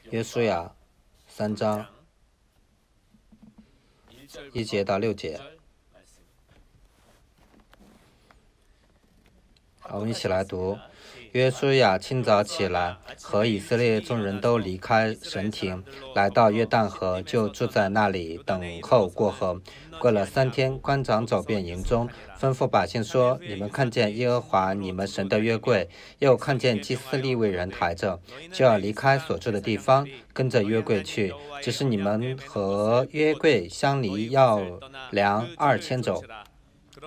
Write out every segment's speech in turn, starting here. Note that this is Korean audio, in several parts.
约书亚3章1节到6节。我们一起来读。约书亚清早起来，和以色列众人都离开神亭，来到约旦河，就住在那里等候过河。过了3天，官长走遍营中，吩咐百姓说：你们看见耶和华你们神的约柜，又看见祭司利未人抬着，就要离开所住的地方，跟着约柜去。只是你们和约柜相离，要量2000肘，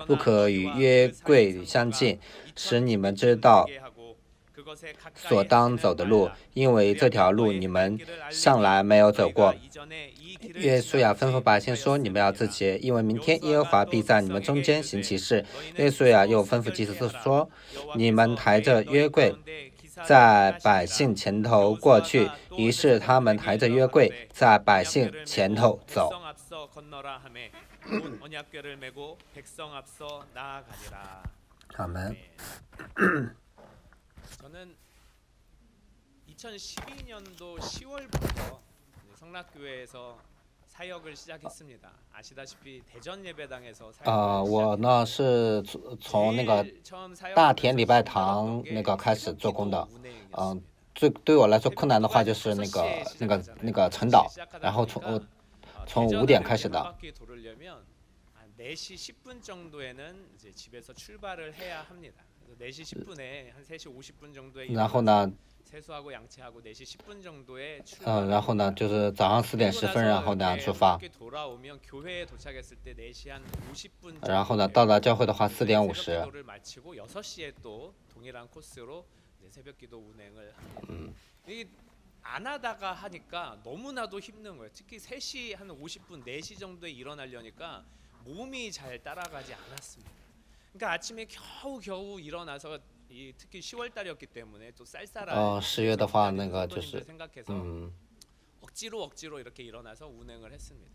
不可与约柜相近，使你们知道所当走的路，因为这条路你们向来没有走过。约书亚吩咐百姓说：你们要自洁，因为明天耶和华必在你们中间行奇事。约书亚又吩咐祭司说：你们抬着约柜在百姓前头过去。于是他们抬着约柜在百姓前头走。阿门。저는 2012년도 10월부터 성락교회에서 사역을 시작했습니다. 아시다시피 대전 예배당에서 我呢是从那个大田礼拜堂那个开始做工的。对我来说困难的话就是那个晨祷，然后从5点开始的。 4시 10분 정도에는 이제 집에서 출발을 해야 합니다. 그래서 4시 10분에 한 3시 50분 정도에 然后呢 세수하고 양치하고 4시 10분 정도에 출발. 然后呢就是早上4点10分，然后呢出发。 돌아오면 교회에 도착했을 때 4시 한 50분. 然后呢到了教会的话4点50。 기도를 마치고 6시에 또 동일한 코스로 이제 새벽기도 운행을 합니다. 이게 안 하다가 하니까 너무나도 힘든 거예요. 특히 3시 한 50분, 4시 정도에 일어나려니까 몸이 잘 따라가지 않았습니다. 그러니까 아침에 겨우 일어나서 특히 10월 달이었기 때문에 또 쌀쌀한 10月的话那个就是억지로 이렇게 일어나서 운행을 했습니다.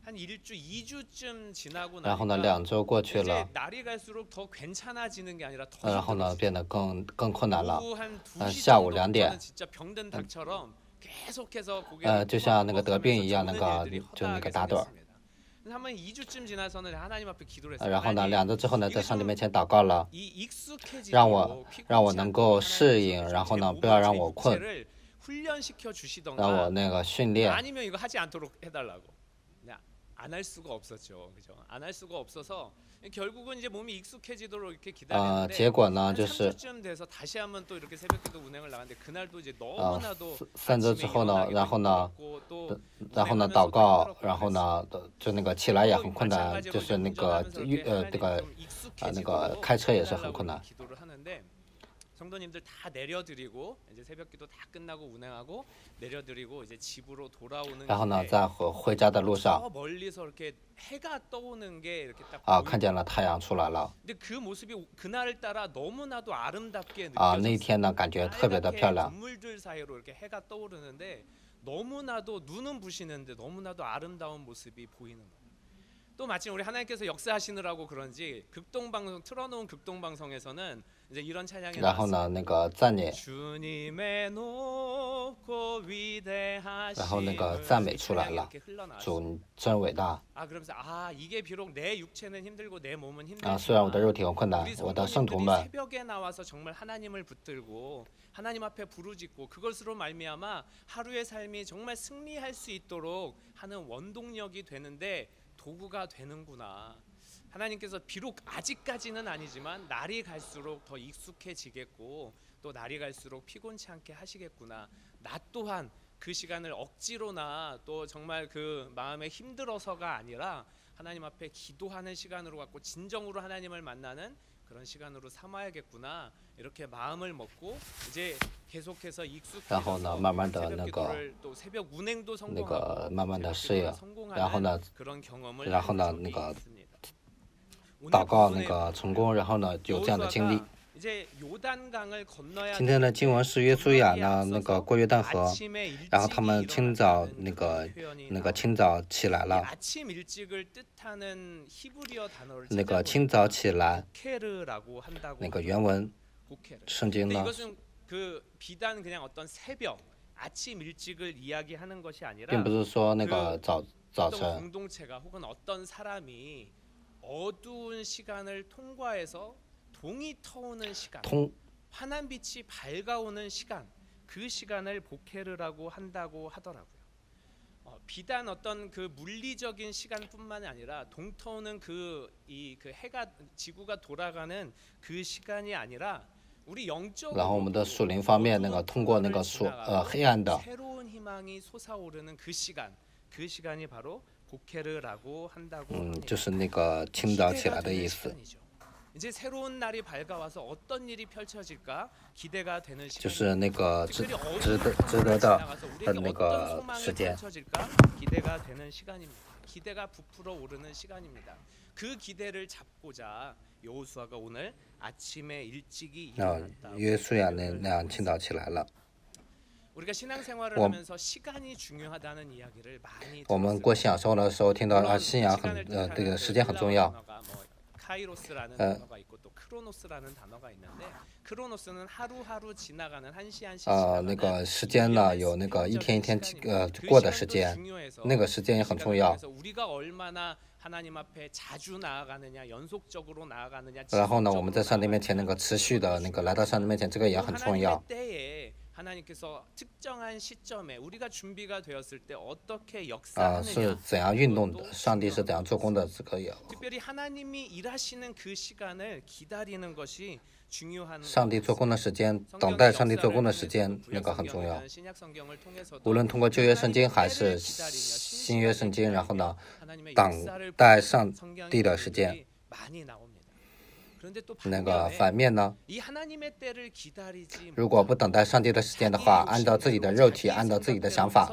한 2주쯤 지나고 然后呢2周过去了， 날이 갈수록 더 괜찮아지는 게 아니라 더 然后呢变得更困难了。 오후 한 2시 下午2点 진짜 병든 닭처럼 계속해서 就像那个得病一样，就那个打盹。 한번 2주쯤 지나서는 하나님 앞에 기도를 했어요. 然后呢2周之后呢在上帝面前祷告了，让我能够适应，然后呢不要让我困，让我那个训练。 아니면 이거 하지 않도록 해달라고. 안 할 수가 없었죠, 그죠? 안 할 수가 없어서 결국은 이제 몸이 익숙해지도록 이렇게 기다렸는데. 结果呢就是 3주쯤 돼서 다시 한번 또 이렇게 새벽기도 운행을 나갔는데 그날도 이제 너무나도 3周之后呢，然后呢祷告，然后呢就那个起来也很困难，就是那个开车也是很困难。 성도님들 다 내려드리고 이제 새벽기도 다 끝나고 운행하고 내려드리고 이제 집으로 돌아오는 然后呢在回家的路上 멀리서 이렇게 해가 떠오는 게 이렇게 딱 看见了太阳出来了。 근데 그 모습이 그날을 따라 너무나도 아름답게 那天呢感觉特别的漂亮。 건물들 사이로 이렇게 해가 떠오르는데 너무나도 눈은 부시는데 너무나도 아름다운 모습이 보이는 거예요. 또 마침 우리 하나님께서 역사하시느라고 그런지 극동방송 틀어놓은 극동방송에서는 이제 이런 찬양이 나왔어요. 주님의 높고 위대하신 然后那个赞美出来了，主真伟大。 그러면서 이게 비록 내 육체는 힘들고 내 몸은 힘들지만 虽然我的肉体很困难，我的圣徒们 새벽에 나와서 정말 하나님을 붙들고 하나님 앞에 부르짖고 그것으로 말미암아 하루의 삶이 정말 승리할 수 있도록 하는 원동력이 되는데 도구가 되는구나. 하나님께서 비록 아직까지는 아니지만 날이 갈수록 더 익숙해지겠고 또 날이 갈수록 피곤치 않게 하시겠구나. 나 또한 그 시간을 억지로나 또 정말 그 마음에 힘들어서가 아니라 하나님 앞에 기도하는 시간으로 갖고 진정으로 하나님을 만나는 그런 시간으로 삼아야겠구나. 이렇게 마음을 먹고 이제 계속해서 익숙해져서 또 새벽 운행도 성공하고 慢慢的适应，然后呢 그런 경험을 那个祷告成功，然后呢有这样的经历。 今天的经文是约书亚呢过约旦河，然后他们清早清早起来了，清早起来原文圣经呢 아침 일찍을 이야기하는 것이 并 아니라 不是说那个早 어떤 晨， 공동체가 혹은 어떤 사람이 어두운 시간을 통과해서 동이 터오는 시간, 通 환한 빛이 밝아오는 시간, 그 시간을 보케르라고 한다고 하더라고요. 비단 어떤 그 물리적인 시간뿐만 아니라 동터오는 그 해가 지구가 돌아가는 그 시간이 아니라 우리 然后我们的 영적으로 属灵方面那个 어두운 通过那个 터널을 黑暗的 지나가고 새로운 희망이 솟아오르는 그 시간, 그 시간이 바로 보케르라고 한다고 합니다. 就是那个倾倒起来的意 되는 思， 시간이죠. 이제 새로운 날이 밝아와서 어떤 일이 펼쳐질까 기대가 되는 就 시간. 是那个 특별히 值 어두운 得的 지나가서 那 우리에게 个 어떤 时 소망이 间。 펼쳐질까 기대가 되는 시간입니다. 기대가 부풀어 오르는 시간입니다. 그 기대를 잡고자 여호수아가 오늘 아침에 일찍이 啊， 일어났다. 约书亚那样倾倒起来了。 우리가 신앙생활을 我 하면서 시간이 중요하다는 이야기를 많이 我们过信仰生活的时候听到 물론 信仰 시간을 这个 뜻하는 时间很重要。 단어가 뭐 카이로스라는 단어가 있고 또 크로노스라는 단어가 있는데 크로노스는 하루하루 지나가는 한 시 한 시 那个时间呢，有那个一天一天过的时间，那个时间也很重要。 우리가 얼마나 하나님 앞에 자주 나아가느냐, 연속적으로 나아가느냐. 然后呢，我们在上帝面前那个持续的那个来到上帝面前，这个也很重要。 때에 하나님께서 특정한 시점에 우리가 준비가 되었을 때 어떻게 역사하느냐. 是怎样运动的？上帝是怎样做工的？这个也。 특별히 하나님이 일하시는 그 시간을 기다리는 것이 중요한. 上帝做工的时间，等待上帝做工的时间，那个很重要。无论通过旧约圣经还是新约圣经，然后呢，等待上帝的时间。 那个反面呢？如果不等待上帝的时间的话，按照自己的肉体，按照自己的想法，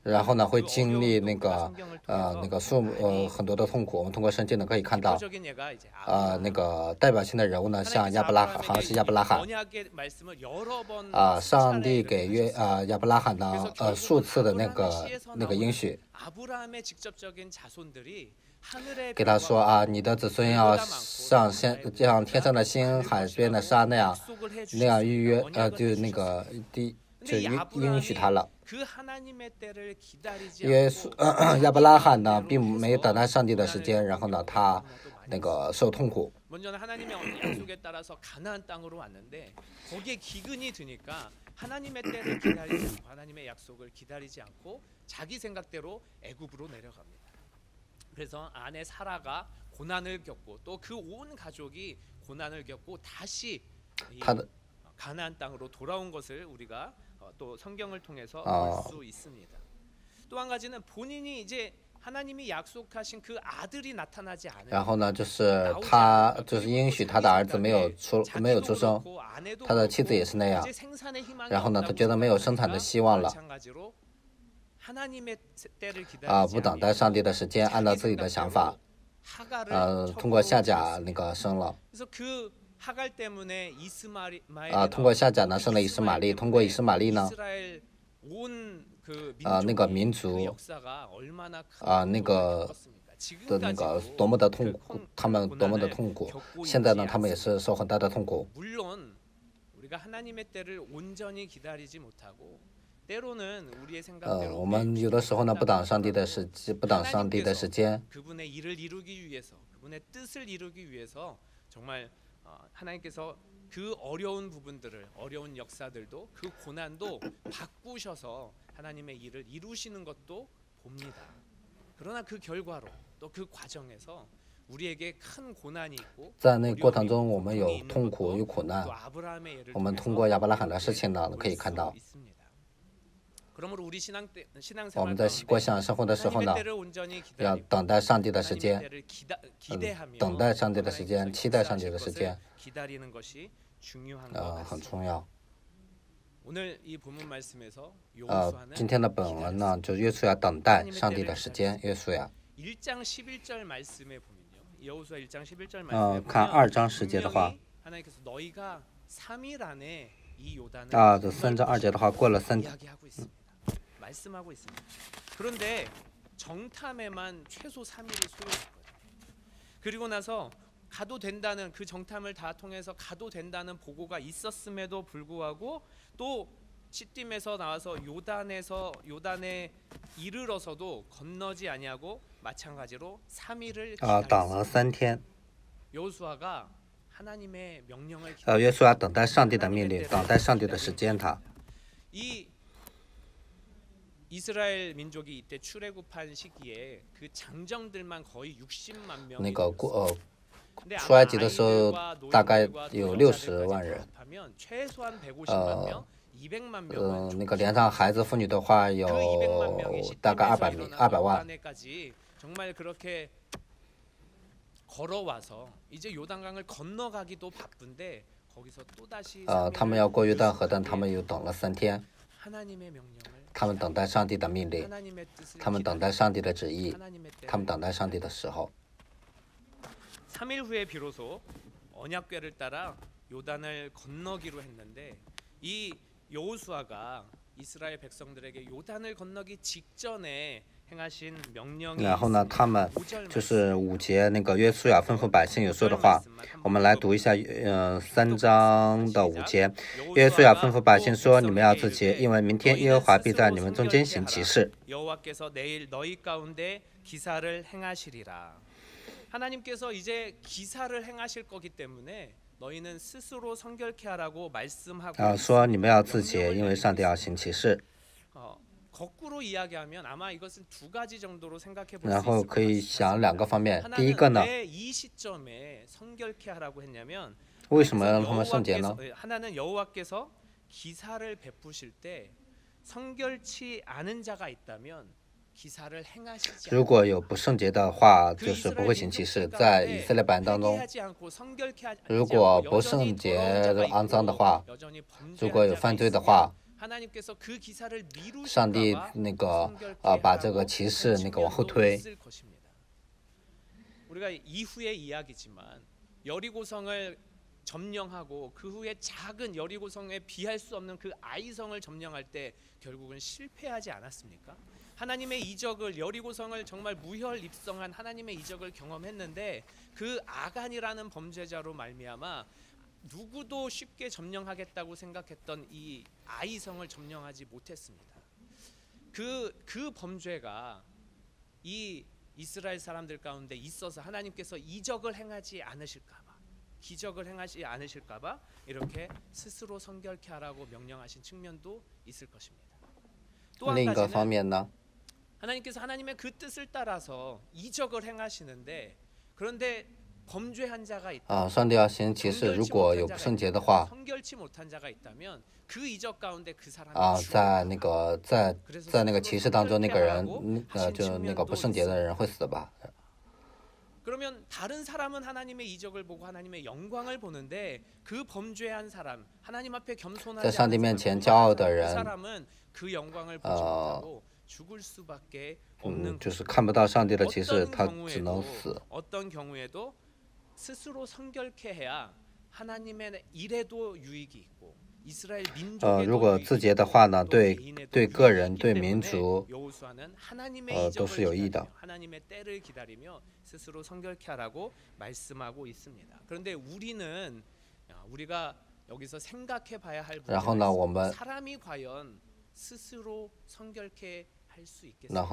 然后呢会经历那个很多的痛苦。我们通过圣经呢可以看到，那个代表性的人物呢，像亚伯拉罕，好像是亚伯拉罕。上帝给亚伯拉罕呢数次的那个应许。 给他说你的子孙要像天上的星、海边的沙那样预约，就那个就应许他了。亚伯拉罕呢，并没有等待上帝的时间，然后呢，他那个受痛苦。 하나님의 때를 기다리지 않고 하나님의 약속을 기다리지 않고 자기 생각대로 애굽으로 내려갑니다. 그래서 아내 사라가 고난을 겪고 또 그 온 가족이 고난을 겪고 다시 가나안 땅으로 돌아온 것을 우리가 또 성경을 통해서 볼 수 있습니다. 또 한 가지는 본인이 이제 하나님이 약속하신 그 아들이 나타나지 않아요. 然后呢，就是他就是应许他的儿子没有出生，他的妻子也是那样。然后呢，他觉得没有生产的希望了。不等待上帝的时间，按照自己的想法，通过夏甲那个生了。通过夏甲呢生了以实玛利，通过以实玛利呢。 那个民族那个的那个多么的痛苦，他们多么的痛苦。现在呢，他们也是受很大的痛苦。我们有的时候呢，不等上帝的时间。 그 어려운 부분들을 어려운 역사들도 그 고난도 바꾸셔서 하나님의 일을 이루시는 것도 봅니다. 그러나 그 결과로 또 그 과정에서 우리에게 큰 고난이 있고 在那过程中，我们有痛苦，有苦难。我们通过亚伯拉罕的事情呢，可以看到。 我们在过信仰生活的时候呢，要等待上帝的时间，等待上帝的时间，期待上帝的时间，很重要。今天的本文呢，就约书亚等待上帝的时间，约书亚。看2章10节的话，这3章2节的话，过了3天。 말씀하고 있습니다. 그런데 정탐에만 최소 3일이 소요했거든요. 그리고 나서 가도 된다는 그 정탐을 다 통해서 가도 된다는 보고가 있었음에도 불구하고 또 시딤에서 나와서 요단에 이르러서도 건너지 아니하고 마찬가지로 3일을 等了3天。 여호수아가 하나님의 명령을 约书亚等待上帝的命令，等待上帝的时间。他 이 이스라엘 민족이 이때 출애굽한 시기에 그 장정들만 거의 60만 명이 那个 근데 出埃及的时候大概有60万人。 합하면 최소한 150만 명, 200만 명은 那个连上孩子妇女的话有 그 200만 명이 大概 시딤에서 200万。 요단에까지 정말 그렇게 걸어와서 이제 요단강을 건너가기도 바쁜데 거기서 또 다시 他们要过约旦河，但他们又等了3天。 하나님의 명령을 他们等待上帝的命令， 하나님의 뜻을 他们等待上帝的旨意， 하나님의 他们 때를 等待上帝的时候。 3일 후에 비로소 언약궤를 따라 요단을 건너기로 했는데 이 여호수아가 이스라엘 백성들에게 요단을 건너기 직전에 행하신 명령이 然后呢，他们就是5节那个约书亚吩咐百姓有说的话，我们来读一下3章的5节。约书亚吩咐百姓说：“你们要自洁，因为明天耶和华必在你们中间行奇事。” 여호와께서 내일 너희 가운데 기사를 행하시리라. 하나님께서 이제 기사를 행하실 거기 때문에 너희는 스스로 성결케 하라고 말씀하고 说你们要自洁，因为上帝要行奇事。 거꾸로 이야기하면 아마 이것은 2가지 정도로 생각해 볼 수 然后 있을 可以 것 想2个方面。 같습니다. 第一个呢， 하나는 왜 이 시점에 성결케 하라고 했냐면 为什么要让他们圣洁呢？ 하나는 여호와께서 기사를 베푸실 때 성결치 않은 자가 있다면 기사를 행하시지 如果有不圣洁的话，就是不会行奇事。在以色列百姓当中， 如果不圣洁、肮脏的话，如果有犯罪的话， 하나님께서 그 기사를 미루실까 上帝那个把这个歧视那个往后推。 우리가 이후의 이야기지만 여리고성을 점령하고 그 후에 작은 여리고성에 비할 수 없는 그 아이성을 점령할 때 결국은 실패하지 않았습니까? 하나님의 이적을 여리고성을 정말 무혈 입성한 하나님의 이적을 경험했는데 그 아간이라는 범죄자로 말미암아 누구도 쉽게 점령하겠다고 생각했던 이 아이성을 점령하지 못했습니다. 그 범죄가 이 이스라엘 사람들 가운데 있어서 하나님께서 이적을 행하지 않으실까봐, 기적을 행하지 않으실까봐 이렇게 스스로 성결케 하라고 명령하신 측면도 있을 것입니다. 또 한 가지는 하나님께서 하나님의 그 뜻을 따라서 이적을 행하시는데 그런데 범죄한 자가 있다. 上帝要行奇事，如果有不圣洁的话， 성결치 못한 자가 있다면 그 이적 가운데 그 사람이 在那个奇事当中，那个人就那个不圣洁的人会死吧。 그러면 다른 사람은 하나님의 이적을 보고 하나님의 영광을 보는데 그 범죄한 사람, 하나님 앞에 겸손하지 않은 사람은 그 영광을 보지 못하고 죽을 수밖에 없는 就是看不到上帝的奇事，他只能死。 어떤 경우에도 스스로 성결케 해야 하나님의 일에도 유익이 있고 이스라엘 민족에도 如果自洁的话呢，对个人、对民族， 여호수아는 하나님의都是有益的。 하나님의 때를 기다리며 스스로 성결케 하라고 말씀하고 있습니다. 그런데 우리가 여기서 생각해 봐야 할 문제는 사람이 과연 스스로 성결케 할 수 있겠습니까?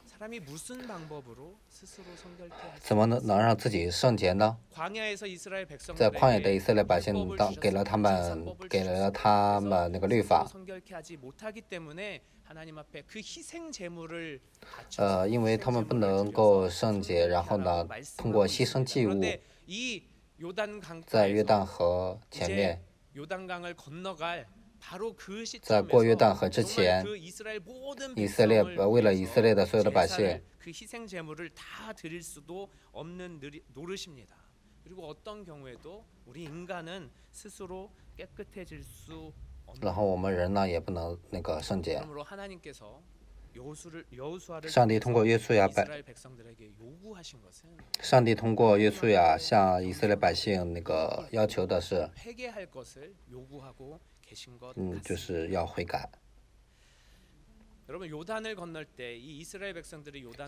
사람이 무슨 방법으로 스스로 성결케 할 수 怎么能让自己圣洁呢？ 광야에서 이스라엘 백성들에게 在旷野的以色列百姓给了他们那个律法。 성결케 하지 못하기 때문에 하나님 앞에 그 희생 제물을 因为他们不能够圣洁，然后呢，通过牺牲祭物， 이 요단강 在约旦河前面， 요단강을 건너갈 바로 그 在过约旦河之前， 그 이스라엘 모든 以色列为了以色列的所有的百姓， 그 희생 제물을 다 드릴 수도 없는 노릇입니다. 그리고 어떤 경우에도 우리 인간은 스스로 깨끗해질 수 없는. 然后我们人呢也不能那个圣洁。 그러므로 하나님께서 여호수아를 上帝通过约书亚 이스라엘 백성들에게 요구하신 것은 上帝通过约书亚向以色列百姓那个要求的是， 회개할 것을 요구하고 계신 것 就 같습니다. 是要悔改。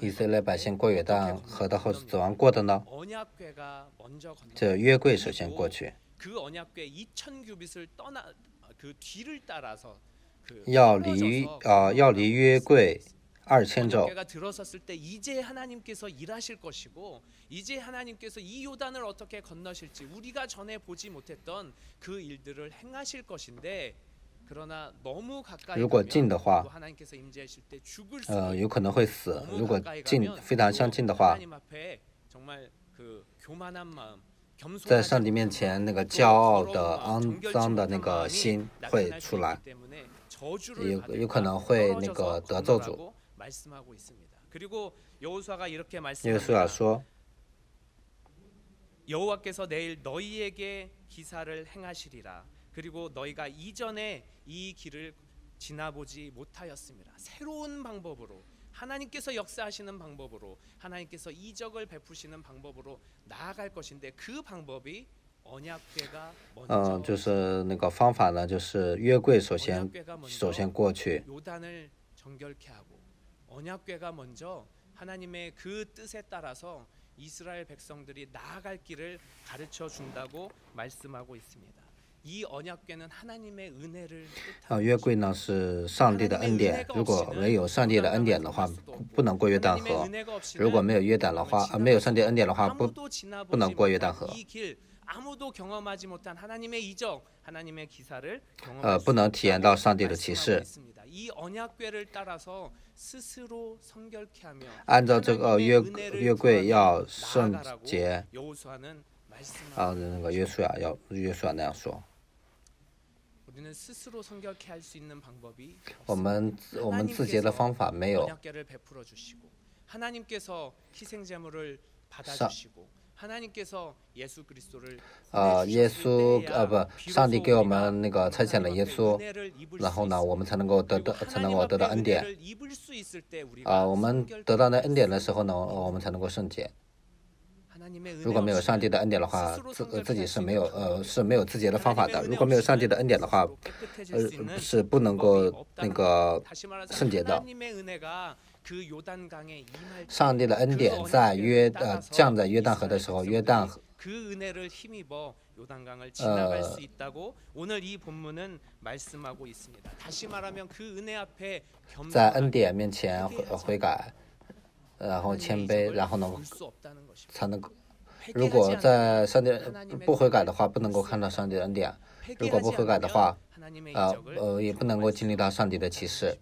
以色列百姓过约旦河的后怎样过的呢？这约柜首先过去，要离约柜2000肘。 이제 하나님께서 일하실 것이고 이제 하나님께서 이 요단을 어떻게 건너실지 우리가 전에 보지 못했던 그 일들을 행하실 것인데 그러나 너무 가까이 가면 하나님께서 임재하실 때 죽을 수도 有可能会死。如果非常相近的话， 하나님 앞에 정말 그 교만한 마음 在上帝面前那个骄傲的肮脏的那个心会出来，有可能会那个得咒诅。 말씀하고 있습니다. 그리고 여호수아가 이렇게 约书亚 말씀합니다. 说 여호와께서 내일 너희에게 기사를 행하시리라. 그리고 너희가 이전에 이 길을 지나보지 못하였습니다. 새로운 방법으로 하나님께서 역사하시는 방법으로 하나님께서 이적을 베푸시는 방법으로 나아갈 것인데 그 방법이 언약궤가 먼저 就是那个方法呢，就是约柜首先过去， 요단을 정결케 하고 언약궤가 먼저 하나님의 그 뜻에 따라서 이스라엘 백성들이 나아갈 길을 가르쳐 준다고 말씀하고 있습니다. 이 언약궤는 하나님의 은혜를 뜻합니다. 约柜呢是上帝的恩典，如果没有上帝的恩典的话，不能过约旦河；如果没有没有上帝恩典的话，不能过约旦河。 아무도 경험하지 못한 하나님의 이적, 하나님의 기사를 不能体验到上帝的启示。 이 언약궤를 따라서 스스로 성결케 하며 按照这个约柜要圣洁。 여호수아는 那个约书亚那样说。 우리는 스스로 성결케 할 수 있는 방법이 我们自洁的方法没有。 언약궤를 베풀어 주시고 하나님께서 희생 제물을 받아 주시고 하나님께서 예수 그리스도를 上帝给我们那个差遣了耶稣，然后呢，我们才能够得到恩典。我们得到那恩典的时候呢，我们才能够圣洁。如果没有上帝的恩典的话，自己是没有自洁的方法的。如果没有上帝的恩典的话，是不能够那个圣洁的。 上帝的恩典降在约旦河的时候，约旦河 그 은혜를 힘입어 요단강을 지나갈 수 있다고 오늘 이 본문은 말씀하고 있습니다. 다시 말하면 그 은혜 앞에 在恩典面前悔改，然后谦卑，然后呢才能。如果在上帝不悔改的话，不能够看到上帝的恩典；如果不悔改的话，也不能够经历到上帝的启示。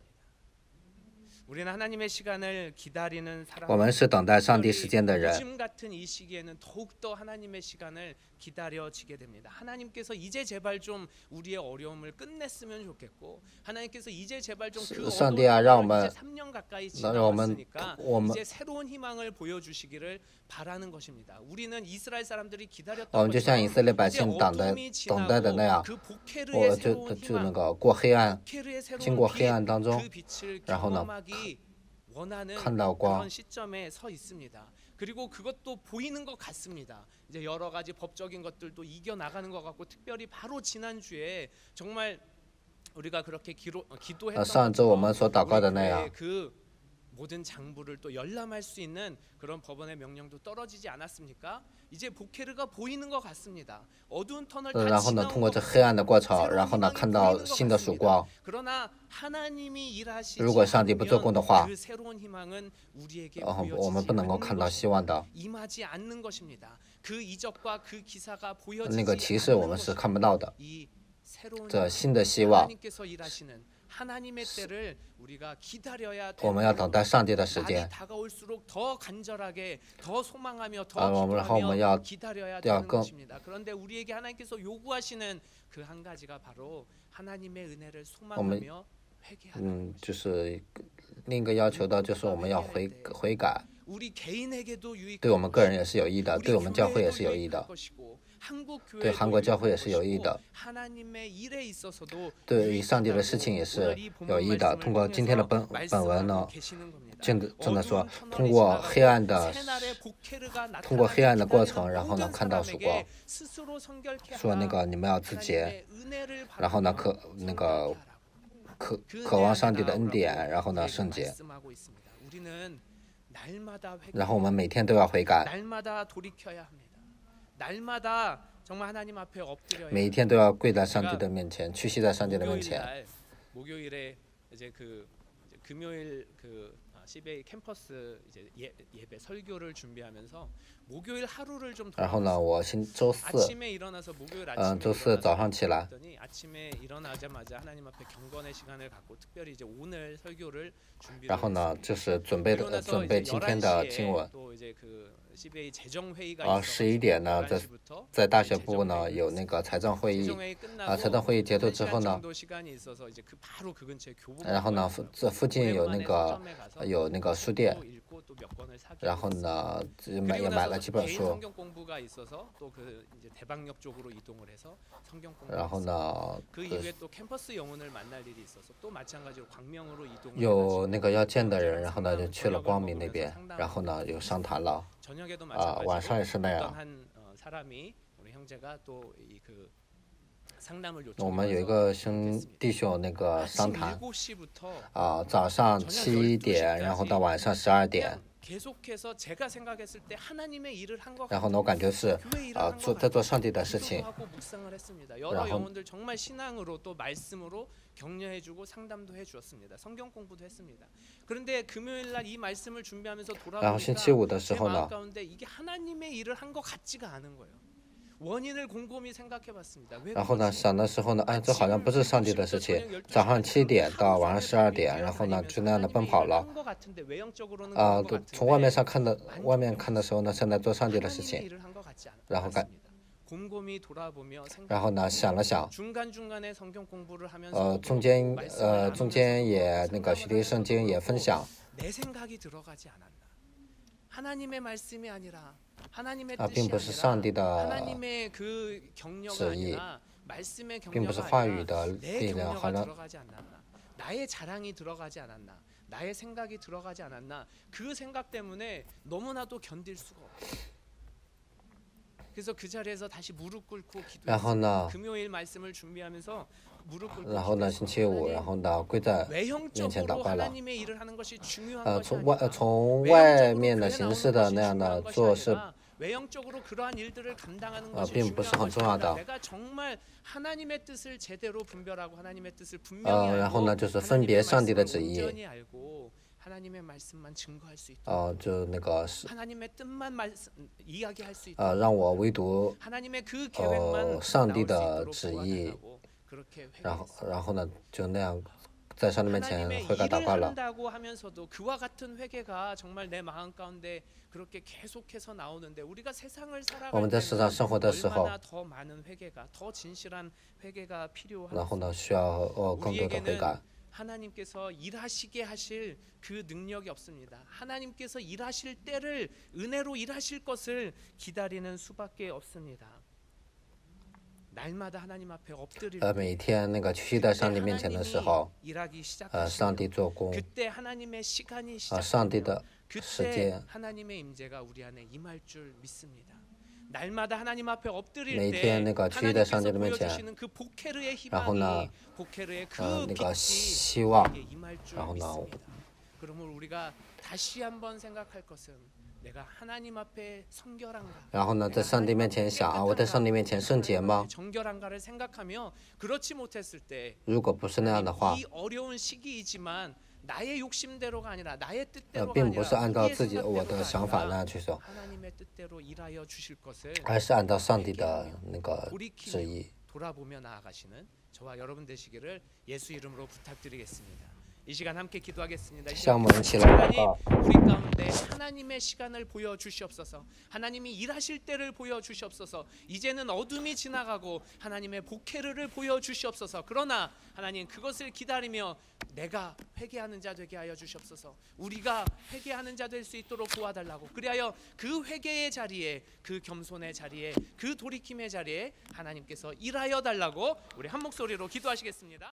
我们是等待上帝时间的人。 요즘 같은 이 시기에는 더욱더 하나님의 시간을 기다려지게 됩니다. 하나님께서 이제 제발 좀 우리의 어려움을 끝냈으면 좋겠고 하나님께서 이제 제발 좀 그 어려움을 이제 3년 가까이 지나왔으니까 이제 새로운 희망을 보여주시기를 바라는 것입니다. 우리는 이스라엘 사람들이 기다렸던 것처럼 이제 어둠이 지나고 그 보케르의 새로운 희망, 보케르의 새로운 길, 그 빛을 경험하기 원하는 그런 시점에 서 있습니다. 그리고 그것도 보이는 것 같습니다. 이제 여러 가지 법적인 것들도 이겨 나가는 것 같고 특별히 바로 지난주에 정말 우리가 그렇게 기도했던 것처럼 그 모든 장부를 또 열람할 수 있는 그런 법원의 명령도 떨어지지 않았습니까? 이제 보케르가 보이는 것 같습니다. 어두운 터널 다 지나온 것 같습니다. 그러나 하나님이 일하시지 않으면 그 새로운 희망은 우리에게 보여지지 않는 임하지 않는 것입니다. 그 이적과 그 기사가 보여지지 않는 것입니다. 이 새로운 하나님께서 일하시는 하나님의 때를 우리가 기다려야 되고 날이 다가올수록 더 간절하게 더 소망하며 더 기도하며 기다려야 되는 것입니다. 그런데 우리에게 하나님께서 요구하시는 그 한 가지가 바로 하나님의 은혜를 소망하며 회개하는 것입니다. 另一个要求的就是我们要悔改， 우리 개인에게도 유익, 对我们个人也是有益的，对我们教会也是有益的。 对韩国教会也是有益的，对于上帝的事情也是有益的。通过今天的本文呢，正在说，通过黑暗的过程，然后呢看到曙光，说那个你们要自洁，然后呢渴望上帝的恩典，然后呢圣洁，然后我们每天都要悔改，每一天都要跪在上帝的面前，屈膝在上帝的面前。 금요일 CBA 캠퍼스 이제 예배 설교를 준비하면서 목요일 하루를 좀 然后呢，我周四， 아침에 일어나서 목요일 아침에 周四早上起来， 아침에 일어나자마자 하나님 앞에 경건의 시간을 갖고 특별히 이제 오늘 설교를 준비를 然后呢，就是准备今天的经文。 또 이제 그 CBA 재정 회의가 11点呢，在大学部呢有那个财政会议，财政会议结束之后呢，然后呢，这附近有那个书店，然后呢也买了几本书，然后呢，有那个要见的人，然后呢就去了光明那边，然后呢有商谈了。 晚上也是那样。我们有一个弟兄那个商谈，早上7点，然后到晚上12点。 然后呢，我感觉是在做上帝的事情。然后 격려해주고 상담도 해주었습니다. 성경 공부도 했습니다. 그런데 금요일 날 이 말씀을 준비하면서 돌아보니까 제 마음 가운데 이게 하나님의 일을 한 것 같지가 않은 거예요. 원인을 곰곰이 생각해봤습니다. 然后呢，想的时候呢，这好像不是上帝的事情。早上7点到晚上12点，然后呢就那样的奔跑了。从外面看的时候呢，正在做上帝的事情。然后呢，想了想，中间也那个学习圣经也分享。 并不是上帝的旨意，并不是话语的力量，好像。 나의 자랑이 들어가지 않았나, 나의 생각이 들어가지 않았나, 그 생각 때문에 너무나도 견딜 수가 없어요. 그래서 그 자리에서 다시 무릎 꿇고 기도했어요. 금요일 말씀을 준비하면서 무릎 꿇고 然后呢，星期五，然后呢，跪在面前祷告了。从外面的形式的那样的做是，并不是很重要的。然后呢，就是分别上帝的旨意。 就那个是，让我唯独上帝的旨意，然后呢，就那样在上帝面前悔改祷告了。我们在世上生活的时候，然后呢，需要更多的悔改。 하나님께서 일하시게 하실 그 능력이 없습니다. 하나님께서 일하실 때를 은혜로 일하실 것을 기다리는 수밖에 없습니다. 날마다 하나님 앞에 엎드릴 때, 每天那个屈膝在上帝面前的时候，上帝做工， 그때 하나님의 시간이 上帝的时 그때 间， 하나님의 임재가 우리 안에 임할 줄 믿습니다. 날마다 하나님 앞에 엎드릴 每 때 天那个屈膝在上帝的面前， 보여주시는 그 보케르의 然后呢， 희망이 보케르의 그 那个 빛이 希望， 우리에게 임할 줄 然后呢， 믿습니다. 그러므로 우리가 다시 한번 생각할 것은 내가 하나님 앞에 성결한가? 然后呢，在上帝面前想我在上帝面前圣洁吗？ 정결한가를 생각하며 그렇지 못했을 때, 如果不是那样的话， 이 어려운 시기이지만 나의 욕심대로가 아니라 나의 뜻대로가 并不是 아니라 按照 우리의 自己我的 생각대로가 想法那 아니라 样去做， 하나님의 뜻대로 일하여 주실 것을 而是按照上帝的那个旨意。 돌아보며 나아가시는 저와 여러분 되시기를 예수 이름으로 부탁드리겠습니다. 이 시간 함께 기도하겠습니다. 하나님, 우리 가운데 하나님의 시간을 보여주시옵소서. 하나님이 일하실 때를 보여주시옵소서. 이제는 어둠이 지나가고 하나님의 보케르를 보여주시옵소서. 그러나 하나님 그것을 기다리며 내가 회개하는 자 되게 하여 주시옵소서. 우리가 회개하는 자 될 수 있도록 도와달라고. 그리하여 그 회개의 자리에, 그 겸손의 자리에, 그 돌이킴의 자리에 하나님께서 일하여 달라고 우리 한 목소리로 기도하시겠습니다.